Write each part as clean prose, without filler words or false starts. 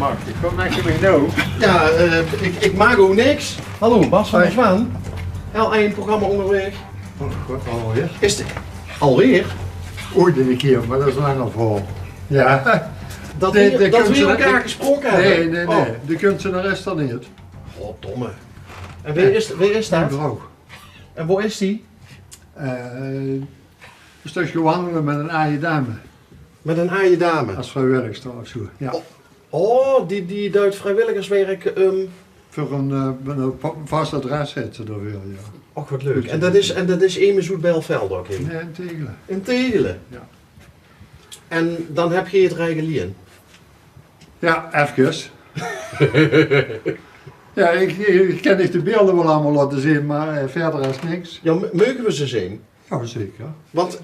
Mark, ik kom naar je nou. Ja, ik maak ook niks. Hallo, Bas van der Zwaan. L1 programma onderweg. Oh god, alweer? Is het alweer? Ooit een keer, maar dat is lang al voor. Ja. Dat Nee, we kunstenaar- hier elkaar gesproken hebben? Nee. Oh. De kunstenares dan niet. Goddomme. En wie is Mijn dat? vrouw. En waar is die? Een stukje wandelen met een aaie dame. Met een aaie dame. Als vrijwilligster of zo. Ja. Oh, die duidt vrijwilligerswerk. Voor een vast adres heet ze er wel, ja. Och, wat leuk. En dat is Eme Zoet Bijlveld ook in? Nee, in Tegelen. In Tegelen? Ja. En dan heb je het Rijgelien. Ja, even. Ja, ik kan niet de beelden wel allemaal laten zien, maar verder is niks. Ja, mogen we ze zien? Ja, zeker. Want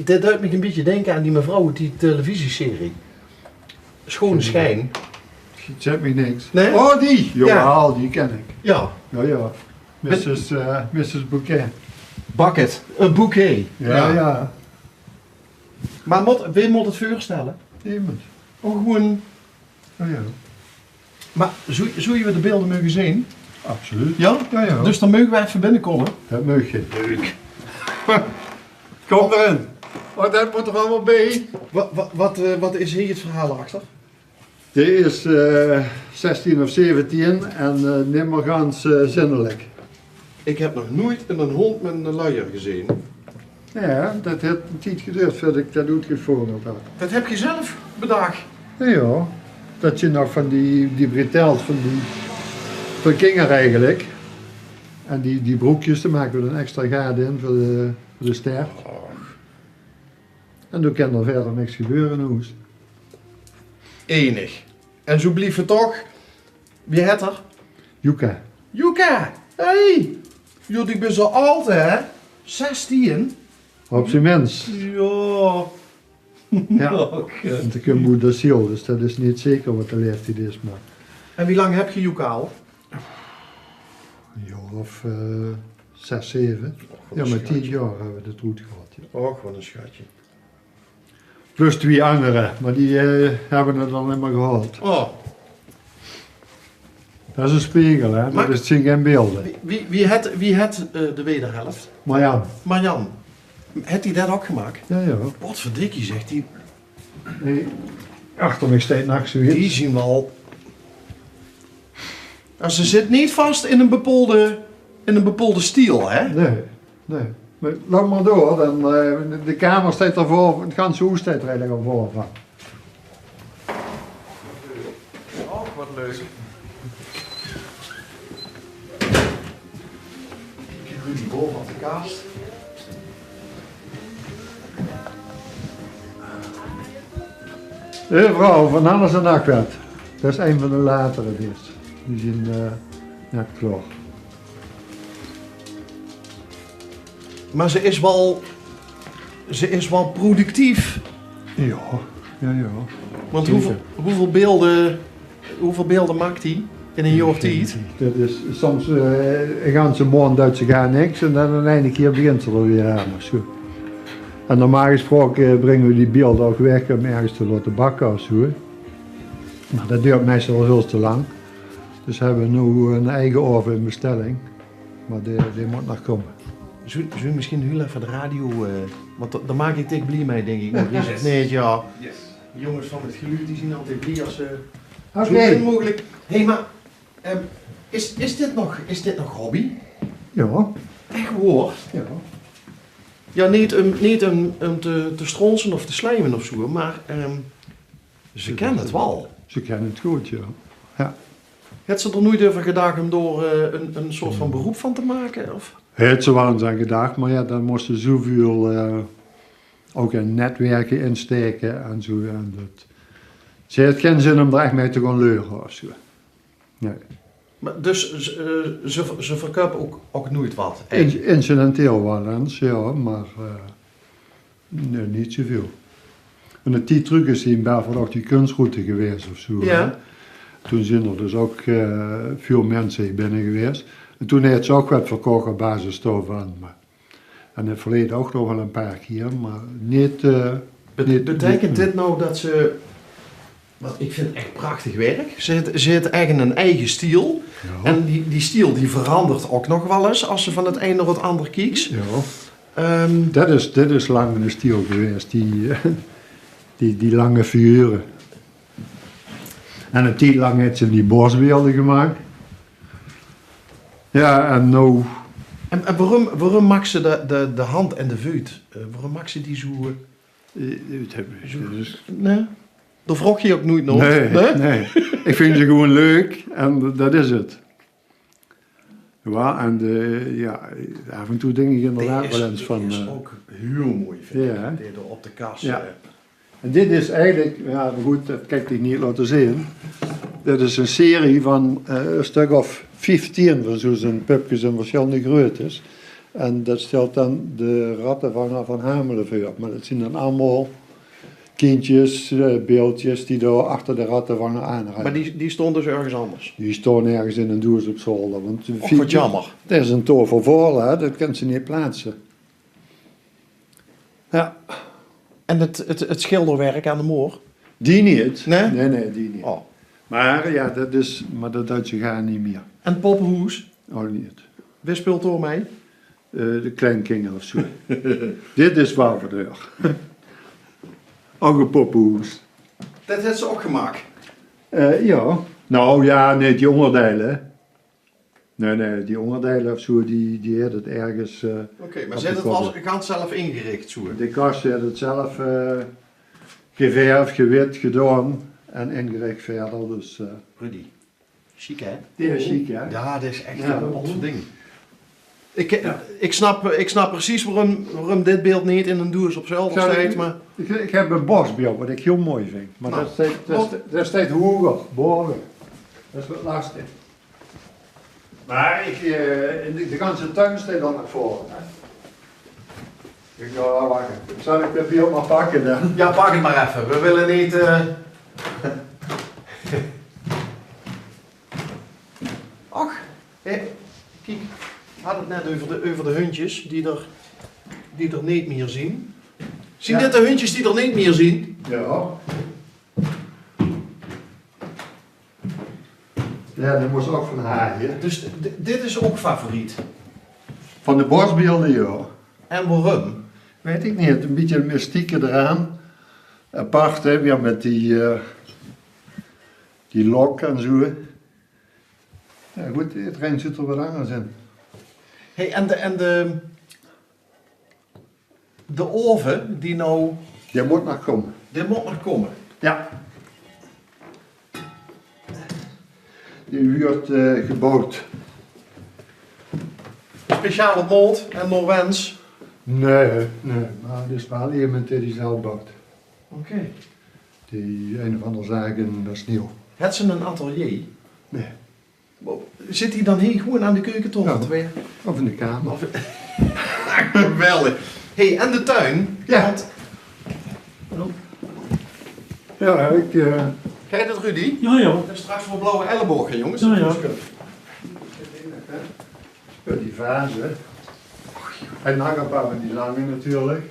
dit doet me een beetje denken aan die mevrouw uit die televisieserie. Schone Schijn. Het zegt me niks. Nee? Oh, die! Ja, die ken ik. Ja. Ja. Mrs. Bouquet. Bucket. Een bouquet. Ja. Maar wie moet het voorstellen? Iemand. Oh, gewoon... Ja. Maar zou je de beelden mogen zien? Absoluut. Ja? Ja. Dus dan mogen wij even binnenkomen. Dat mag je. Leuk. Kom erin. Oh, dat moet er allemaal bij. Wat is hier het verhaal achter? Dit is 16 of 17 en nimmer gans zinnelijk. Ik heb nog nooit een hond met een luier gezien. Ja, dat heeft een tijd geduurd voordat ik dat uitgevoerd had. Dat heb je zelf bedacht. Ja, dat je nog van die bretelt van Kinger eigenlijk. En die broekjes, daar maken we een extra gaten in voor de ster. En toen kan er verder niks gebeuren, hoes. Enig. En zo blief het toch. Wie het er? Juka. Juka! Hey! Jullie ik ben zo oud, hè? 16? Op zijn mens. Ja. Ja. En toen kun moeder ziel, dus dat is niet zeker wat de leeftijd is, maar... En wie lang heb je Juka al? Een jaar of 6, 7. Ja, maar 10 jaar hebben we het goed gehad. Ja. Och, wat een schatje. Plus 2 anderen, maar die hebben het dan niet meer gehaald. Oh. Dat is een spiegel, hè? Maar- Dat zijn geen beelden. Wie het de wederhelft? Maar ja, Marjan. Heeft hij dat ook gemaakt? ja. Wat verdikkie, zegt hij. Nee. Achter me steekt nacht zoiets. Die zien we al. Nou, ze zit niet vast in een bepaalde stijl, hè? Nee. Maar loop maar door, dan, de kamer staat ervoor, het ganse huis staat er eigenlijk al voor. Van. Oh, wat leuk. Ik heb die bol van de kast. Vrouw van Hannes en Akwet. Dat is een van de latere dit. Die zijn net klaar. Maar ze is wel productief. Ja. Want Zeker. hoeveel beelden maakt hij in een jaar tijd? Dat is soms een ganse maand uit ze gaan niks en dan een ene keer begint ze er weer aan of zo. En normaal gesproken brengen we die beelden ook weg om ergens te laten bakken of zo. Maar dat duurt meestal veel te lang. Dus hebben we nu een eigen oven in bestelling. Maar die moet nog komen. Zullen we misschien heel even de radio, want daar maak ik dik blij mee, denk ik. Want die zegt, nee, ja. Yes. De jongens van het geluid die zien altijd blij als ze Oké. zo min mogelijk. Hé, maar is dit nog hobby? Ja. Echt hoor. Ja. Ja, niet om te stronsen of te slijmen of zo, maar ze kennen het wel. Ze kennen het goed, ja. Ja. Het ze er nooit over gedacht om door een soort van beroep van te maken? Of? Het ze wel aan zijn gedacht, maar ja, dan moesten ze zoveel ook in netwerken insteken en zo. En dat. Ze heeft geen zin om er echt mee te gaan leuren of zo. Nee. Maar dus ze verkopen ook nooit wat? Incidenteel wel eens, ja, maar nee, niet zoveel. En die truc is in Belfort ook die kunstroute geweest of zo. Ja. Hè. Toen zijn er dus ook veel mensen binnen geweest. En toen heeft ze ook wat verkocht op basis daarvan. En in het verleden ook nog wel een paar keer, maar niet... Betekent dit nou dat ze Want ik vind het echt prachtig werk. Ze heeft echt een eigen stijl. Ja. En die stijl die verandert ook nog wel eens als ze van het een naar het ander kiekt. Ja. Ehm, Dat is lang een stil geweest, die lange figuren. En een tijd lang heeft ze die borstbeelden gemaakt. Ja, en nou... en waarom maakt ze de hand en de vuut? Waarom maakt ze die zo... dat heb ik dus... Nee? Daar vroeg je ook nooit nog. Nee. Ik vind ze gewoon leuk en dat is het. Ja, en af en toe denk ik inderdaad wel eens van... Die is ook heel mooi, vind ik. Ja. Die er op de kast. Ja. En dit is eigenlijk, ja maar goed, dat kan ik niet laten zien. Dit is een serie van een stuk of 15 van zo'n pupjes en verschillende groottes. En dat stelt dan de rattenvanger van Hamelen voor. Maar dat zijn dan allemaal kindjes, beeldjes die daar achter de rattenvanger aanrijden. Maar die stond dus ergens anders. Die staan ergens in een doos op zolder. Want de Och, wat jammer. dat is een tovervoorl, hè? Dat kan ze niet plaatsen. Ja. En het schilderwerk aan de moor? Die niet. Nee? Nee, die niet. Oh. Maar ja, dat Duitse gaan niet meer. En het poppenhoes? Oh, niet. Wie speelt door mee? De Kleinkingel of zo. Dit is Waverdeur. Ook een poppenhoes. Dat heeft ze ook gemaakt. Ja. Nou ja, nee, die onderdelen. Nee, die onderdelen of zo, die had het ergens... Oké, maar op ze heeft de het kop. als gans zelf ingericht, zo. De kast had het zelf geverfd, gewit, gedaan en ingericht verder. Dus Rudy. Chic, hè? die is chic, hè? Ja, dat is echt Ja. een tof ding. Ik snap precies waarom dit beeld niet in een doos op zolder staat, maar... Ik heb een bosbeeld wat ik heel mooi vind. Maar Nou, dat staat hoger, boven. Dat is wat lastig. Maar de ganse tuin staat dan naar voren. Hè? Ik ga wachten. Zal ik dat beeld maar pakken dan? Ja, pak het maar even. We willen niet... Ach, kijk. We hadden het net over de hondjes die er niet meer zien. Zien Ja. dit de hondjes die er niet meer zien? Ja. Ja, dat moest ook van haar hier. Dus dit is ook favoriet. Van de bosbeelden, ja. En waarom? Weet ik niet, een beetje een mystieke eraan. Apart, hè, weer met die lok en zo. Ja goed, het rijdt zit er wat anders in. Hey, en de oven die nou... Die moet nog komen. Dit moet nog komen. Ja. Die wordt gebouwd. Speciale mold en nog wens. Nee, maar het is wel iemand die zelf bouwt. Oké. Die een of andere zaken, dat is nieuw. Het ze een atelier? Nee. Zit hij dan hier gewoon aan de keukentafel? Ja. Of in de kamer. Geweldig. Hey, en de tuin? Ja. Want, Ja, krijg je dat, Rudy? Ja, ja. Dat is straks voor blauwe ellebogen, jongens. Ja, ja. die vazen. En nog een paar van die lange natuurlijk.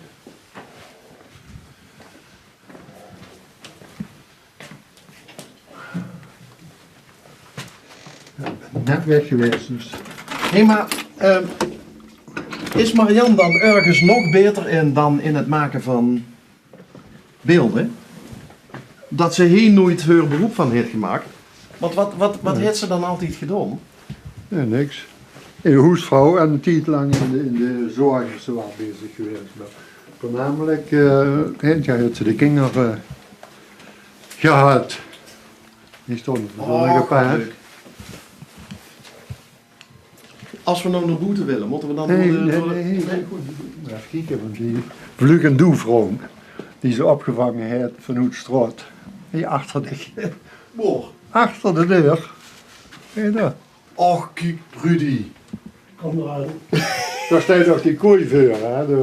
Net weg geweest dus. Hé, maar is Marianne dan ergens nog beter in dan in het maken van beelden? Dat ze hier nooit haar beroep van heeft gemaakt? Want wat heeft ze dan altijd gedaan? Ja, niks. In de hoesvrouw en een tijd lang in de zorg is ze wel bezig geweest. Maar voornamelijk heeft ze de kinderen gehad. Die stonden er nog een paar. leuk. Als we nou naar boete willen, moeten we dan Nee, door de... nee, goed. Even kijken, want die vlug en doevrouw die ze opgevangen heeft van Hoedstraat. Die Boor. achter de deur. Kijk daar. Och, kijk, Rudy. Kom eruit. Daar staat nog die kooi voor, hè.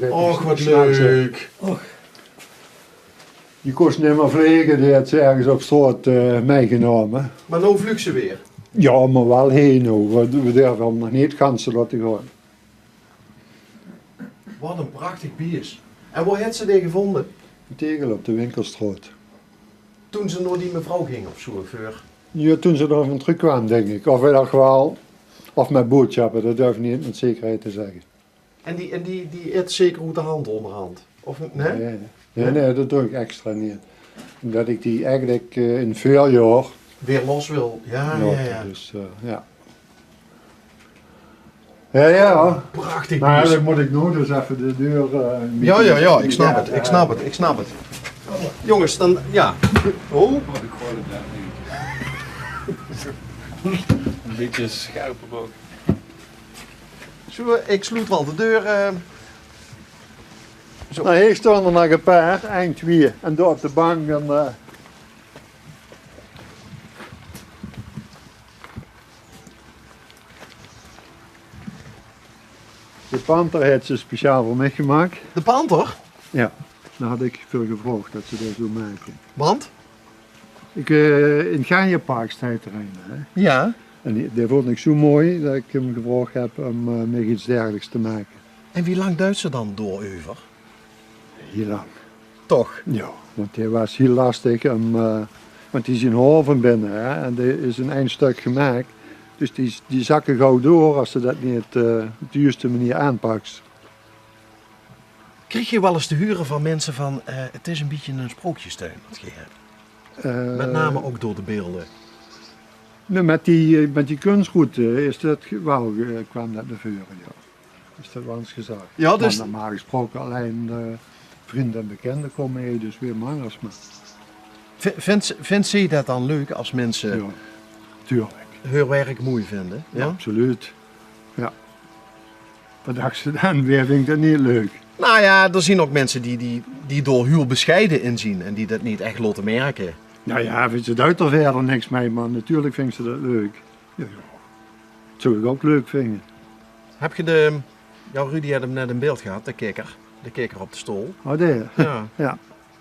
Och, wat leuk. Die kost niet meer vliegen, die had ze ergens op straat meegenomen. Maar nou vlucht ze weer. Ja, maar wel heen nou. We durven hem nog niet ganzen laten gaan. Wat een prachtig bier. En waar heeft ze die gevonden? Een tegel op de winkelstraat. toen ze naar die mevrouw ging of zo. Voor... Ja, toen ze er van terugkwam, denk ik. Of in ieder geval, of met boodschappen, dat durf ik niet met zekerheid te zeggen. En die eet zeker goed de hand onderhand? Of nee? Nee, dat doe ik extra niet. Omdat ik die eigenlijk in het voorjaar... Weer los wil. Ja. Dus, ja. Ja. Prachtig. Maar bies. dan moet ik nog eens even de deur... Ja, ik snap het. Jongens, dan, ja. Oh. Een beetje schuip ook. Ik sloot wel de deur. Nou, hier staan er nog een paar, eind twee. En daar op de bank en... De panter heeft ze speciaal voor mij gemaakt. De panter? Ja, daar had ik veel gevraagd dat ze dat zo maken. Want? Ik, in het Gaaienpark staat er een, hè. Ja. En die vond ik zo mooi dat ik hem gevraagd heb om nog iets dergelijks te maken. En wie lang duidt ze dan door over? Heel lang. Toch? Ja, want hij was heel lastig, want die is in Hoven binnen, hè, en er is een eindstuk gemaakt. Dus die zakken gauw door als ze dat niet op de juiste manier aanpakt. Kreeg je wel eens te huren van mensen van, het is een beetje een sprookjestuin wat je hebt? Met name ook door de beelden. Nou, met die kunstroute is dat wel, kwam dat naar voren, ja. Is dat wel eens gezegd. Ja, dus... Maar normaal gesproken alleen vrienden en bekenden komen hier dus weer mangers. Maar... Vindt ze dat dan leuk als mensen Ja, tuurlijk. hun werk mooi vinden? Ja, absoluut. Ja. Wat dacht ze dan weer? Vind ik dat niet leuk. Nou ja, er zien ook mensen die door heel bescheiden inzien en die dat niet echt laten merken. Nou ja, vindt ze duidt er verder niks mee, maar natuurlijk vindt ze dat leuk. Ja, ja. Dat zou ik ook leuk vinden. Heb je Rudy had hem net in beeld gehad, de kikker op de stoel. Oh, daar. Ja. Ja.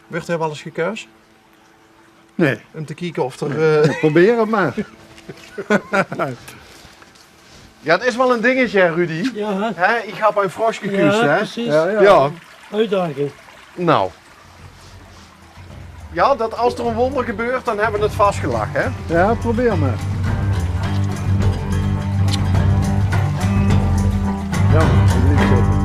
Werd hij wel eens gekuist? Nee, Om te kijken of er... probeer het maar. Ja, het is wel een dingetje, Rudy. Ja, Hè? Ik heb een frosch gekust, ja hè? precies. Ja. Uitdaging. Nou. Ja, dat als er een wonder gebeurt, dan hebben we het vastgelegd, hè? Ja, probeer maar. Ja, dat is niet zo.